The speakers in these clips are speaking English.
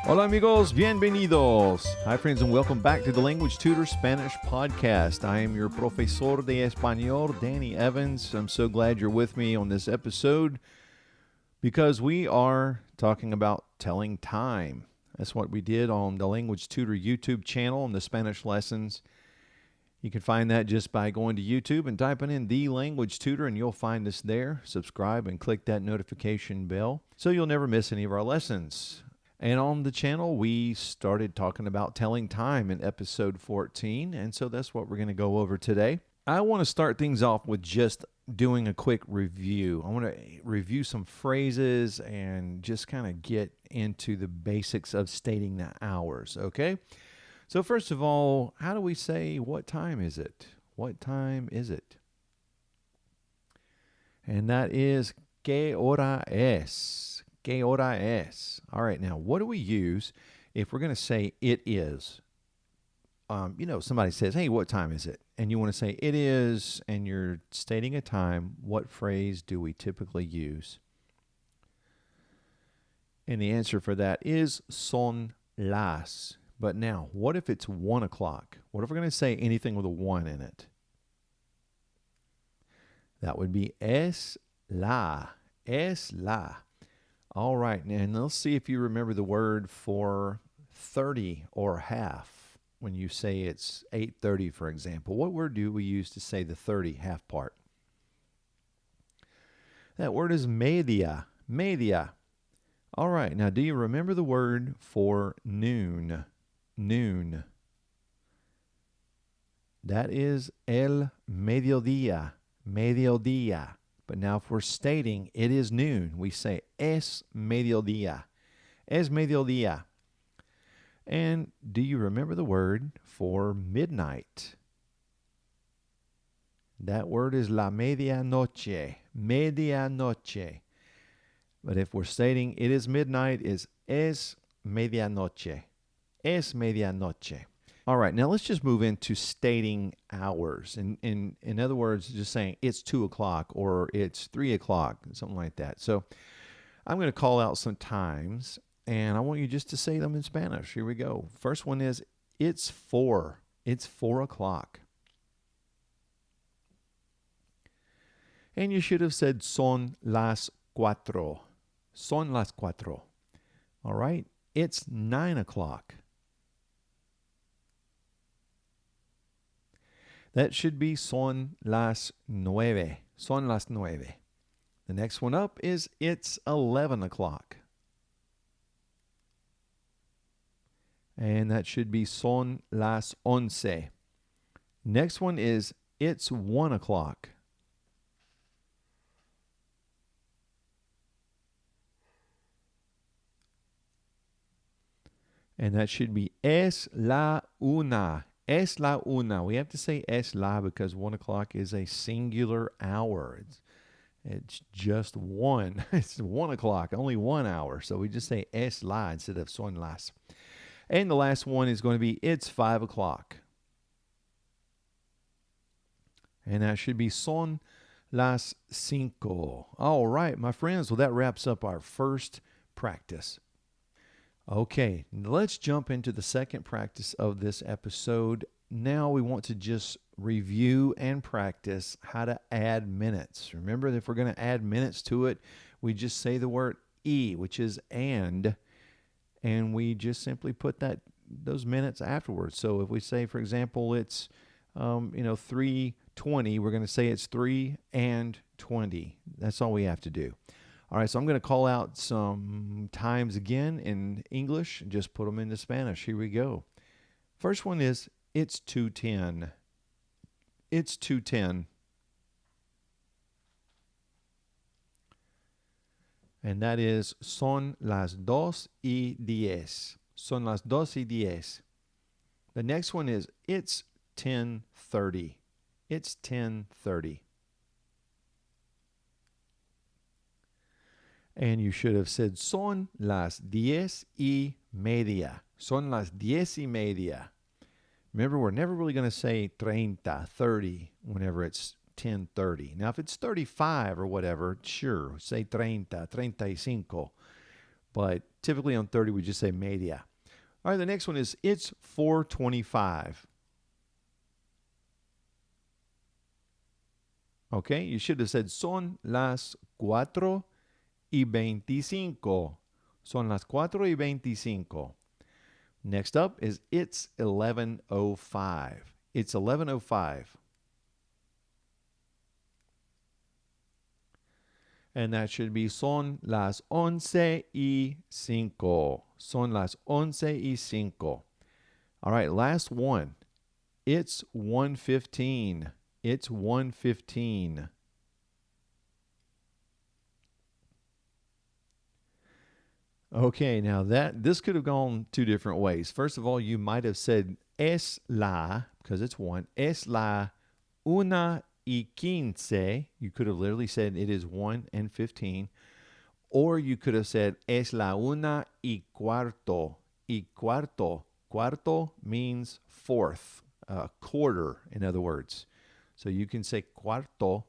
Hola amigos, bienvenidos. Hi friends and welcome back to the Language Tutor Spanish podcast. I am your profesor de español, Danny Evans. I'm so glad you're with me on this episode because we are talking about telling time. That's what we did on the Language Tutor YouTube channel on the Spanish lessons. You can find that just by going to YouTube and typing in The Language Tutor and you'll find us there. Subscribe and click that notification bell so you'll never miss any of our lessons. And on the channel, we started talking about telling time in episode 14, and so that's what we're going to go over today. I want to start things off with just doing a quick review. I want to review some phrases and just kind of get into the basics of stating the hours, okay? So first of all, how do we say, what time is it? What time is it? And that is, ¿qué hora es? ¿Qué hora es? All right, now, what do we use if we're going to say it is? Somebody says, hey, what time is it? And you want to say it is, and you're stating a time. What phrase do we typically use? And the answer for that is son las. But now, what if it's 1 o'clock? What if we're going to say anything with a 1 in it? That would be es la. Es la. All right, and let's see if you remember the word for 30 or half. When you say it's 8:30, for example, what word do we use to say the 30 half part? That word is media. Media. All right, now do you remember the word for noon? Noon. That is el mediodía. Mediodía. But now if we're stating it is noon, we say es mediodía. Es mediodía. And do you remember the word for midnight? That word is la medianoche. Medianoche. But if we're stating it is midnight, is es medianoche. Es medianoche. All right, now let's just move into stating hours. In other words, just saying it's 2 o'clock or it's 3 o'clock, something like that. So I'm going to call out some times, and I want you just to say them in Spanish. Here we go. First one is, it's 4. It's 4 o'clock. And you should have said son las 4. Son las 4. All right, it's 9 o'clock. That should be son las 9. Son las 9. The next one up is it's 11 o'clock. And that should be son las 11. Next one is it's 1 o'clock. And that should be es la una. Es la una. We have to say es la because 1 o'clock is a singular hour. It's just one. It's 1 o'clock, only 1 hour. So we just say es la instead of son las. And the last one is going to be it's 5 o'clock. And that should be son las 5. All right, my friends. Well, that wraps up our first practice. Okay, let's jump into the second practice of this episode. Now we want to just review and practice how to add minutes. Remember, if we're going to add minutes to it, we just say the word y, which is and we just simply put those minutes afterwards. So if we say, for example, it's 3:20, we're going to say it's 3:20. That's all we have to do. All right, so I'm going to call out some times again in English and just put them into Spanish. Here we go. First one is, it's 2:10. It's 2:10. And that is, son las 2:10. Son las 2:10. The next one is, it's 10:30. It's 10:30. And you should have said, son las 10:30. Son las 10:30. Remember, we're never really going to say 30 whenever it's 10:30. Now, if it's 35 or whatever, sure, say 35. But typically on 30, we just say media. All right, the next one is it's 4:25. Okay, you should have said son las 4:25. Son las 4:25. Next up is it's 11:05. It's 11:05. And that should be son las 11:05. Son las 11:05. All right, last one. It's 1:15. It's 1:15. Okay, now this could have gone two different ways. First of all, you might have said es la, because it's one, es la 1:15. You could have literally said it is 1:15. Or you could have said es la 1:15. Y cuarto. Cuarto means fourth, quarter, in other words. So you can say cuarto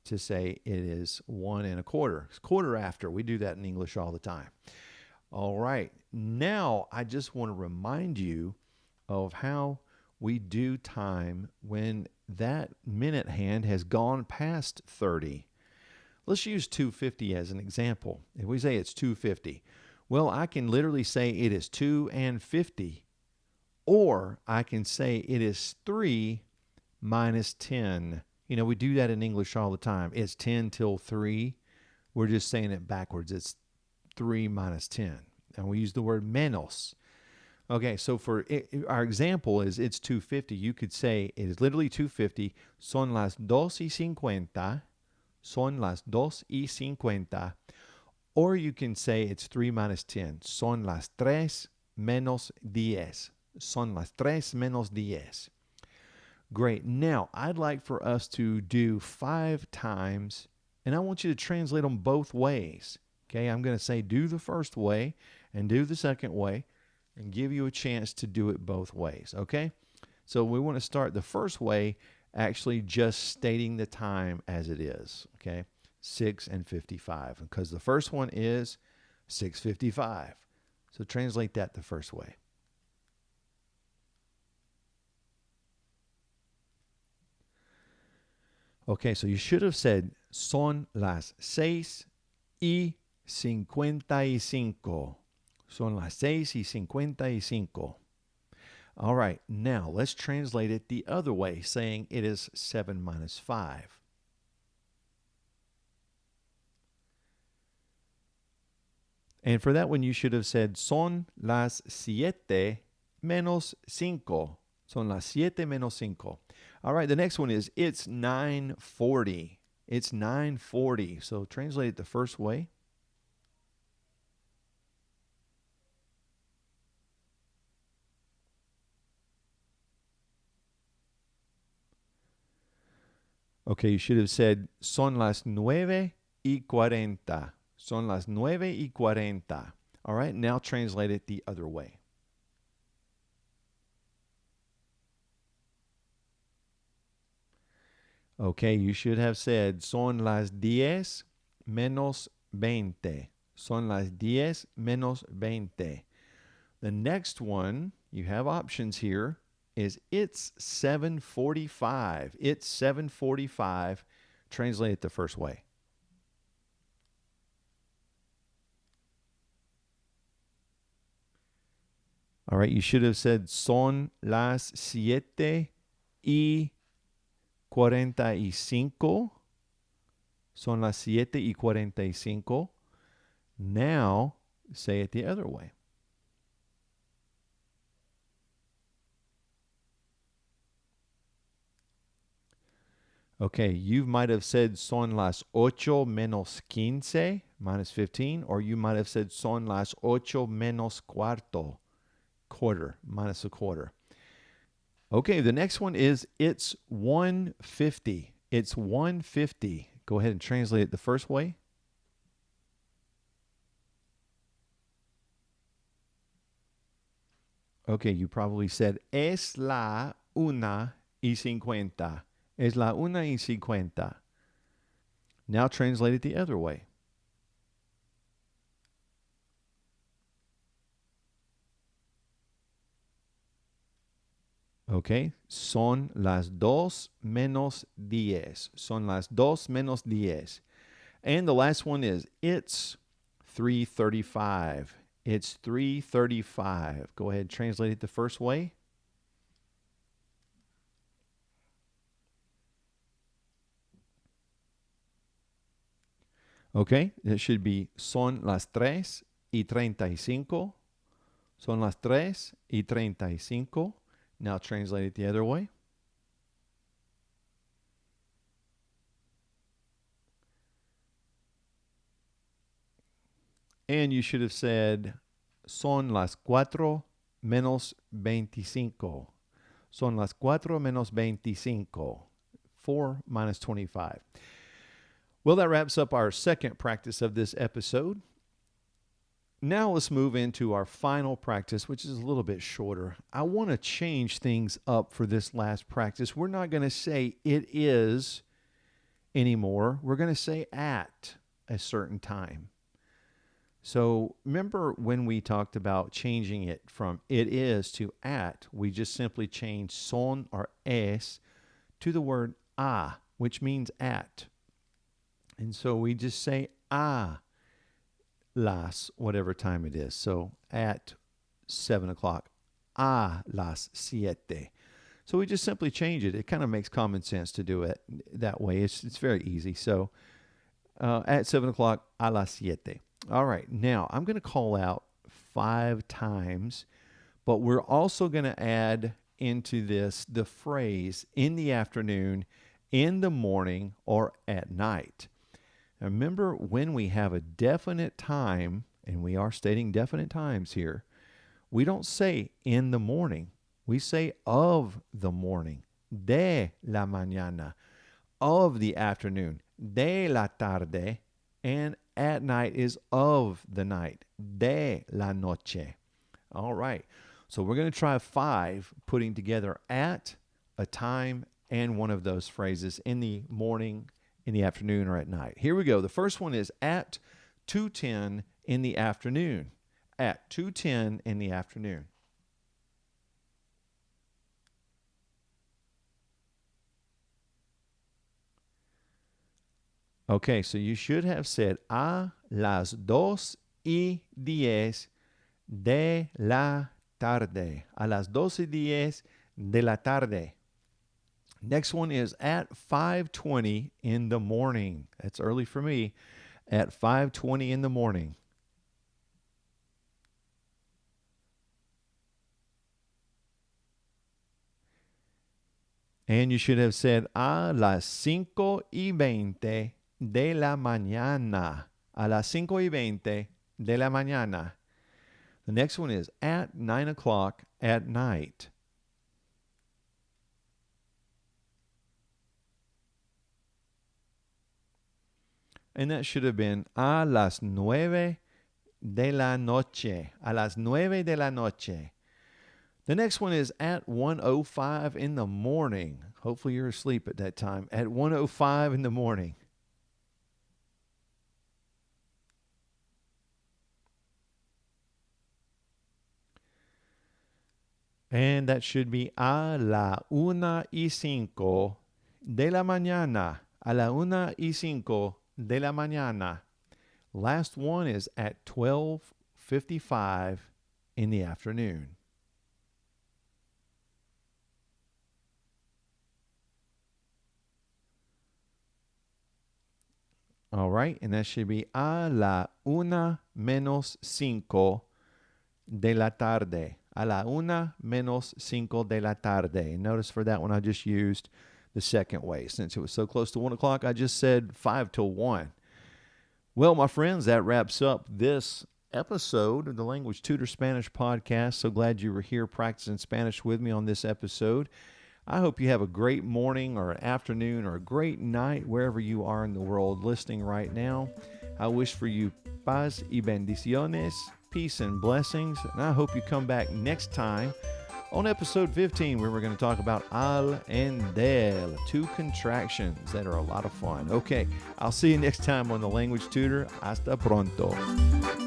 to say it is 1:15. It's quarter after. We do that in English all the time. All right. Now, I just want to remind you of how we do time when that minute hand has gone past 30. Let's use 2:50 as an example. If we say it's 2:50, well, I can literally say it is 2:50, or I can say it is 3 minus 10. You know, we do that in English all the time. It's 10 till 3. We're just saying it backwards. It's 3 minus 10. And we use the word menos. Okay, so for our example is it's 2:50. You could say it is literally 2:50. Son las 2:50. Son las 2:50. Or you can say it's 3 minus 10. Son las 3 menos 10. Son las 3 menos 10. Great. Now, I'd like for us to do 5 times, and I want you to translate them both ways. Okay, I'm going to say do the first way and do the second way and give you a chance to do it both ways. Okay, so we want to start the first way actually just stating the time as it is. Okay, 6:55, because the first one is 6:55. So translate that the first way. Okay, so you should have said son las 6:55. Son las 6:55. All right, now let's translate it the other way, saying it is 7 minus 5. And for that one, you should have said son las 7 menos 5. Son las 7 menos 5. All right, the next one is it's 9:40. It's 9:40. So translate it the first way. Okay, you should have said son las 9:40. Son las 9:40. All right, now translate it the other way. Okay, you should have said son las 10 menos 20. Son las 10 menos 20. The next one, you have options here, is it's 7:45. It's 7:45. Translate it the first way. All right, you should have said son las 7:45. Son las 7:45. Now, say it the other way. Okay, you might have said son las 8 menos 15, minus 15, or you might have said son las 8 menos cuarto, quarter, minus a quarter. Okay, the next one is it's 1:50. It's 1:50. Go ahead and translate it the first way. Okay, you probably said es la 1:50. Es la 1:50. Now translate it the other way. Okay, son las 2:10. Son las 2:10. And the last one is it's 3:35. It's 3:35. Go ahead, translate it the first way. Okay, it should be son las 3:35. Son las 3:35. Now translate it the other way. And you should have said son las 4:25. Son las 4:25. 4 minus 25. Well, that wraps up our second practice of this episode. Now let's move into our final practice, which is a little bit shorter. I want to change things up for this last practice. We're not going to say it is anymore. We're going to say at a certain time. So remember when we talked about changing it from it is to at, we just simply changed son or es to the word a, which means at. And so we just say a las, whatever time it is. So at 7 o'clock, a las 7. So we just simply change it. It kind of makes common sense to do it that way. It's very easy. So at 7 o'clock, a las 7. All right, now I'm going to call out 5 times, but we're also going to add into this the phrase in the afternoon, in the morning, or at night. Now remember, when we have a definite time, and we are stating definite times here, we don't say in the morning. We say of the morning, de la mañana, of the afternoon, de la tarde, and at night is of the night, de la noche. All right. So we're going to try 5, putting together at, a time, and one of those phrases in the morning, in the afternoon, or at night. Here we go. The first one is at 2:10 in the afternoon. At 2:10 in the afternoon. Okay, so you should have said a las 2:10 de la tarde. A las 2:10 de la tarde. Next one is at 5:20 in the morning. That's early for me. At 5:20 in the morning. And you should have said a las 5:20 de la mañana. A las 5:20 de la mañana. The next one is at 9 o'clock at night. And that should have been a las 9 de la noche. A las 9 de la noche. The next one is at 1:05 in the morning. Hopefully you're asleep at that time. At 1:05 in the morning. And that should be a la 1:05 de la mañana. A la 1:05 de la mañana. Last one is at 12:55 in the afternoon. All right, and that should be a la 1:05 de la tarde. A la 1:05 de la tarde. And notice for that one, I just used the second way. Since it was so close to 1 o'clock, I just said 5 till 1. Well, my friends, that wraps up this episode of the Language Tutor Spanish podcast. So glad you were here practicing Spanish with me on this episode. I hope you have a great morning or afternoon or a great night wherever you are in the world listening right now. I wish for you paz y bendiciones, peace, and blessings. And I hope you come back next time on episode 15, where we're going to talk about al and del, 2 contractions that are a lot of fun. Okay, I'll see you next time on The Language Tutor. Hasta pronto.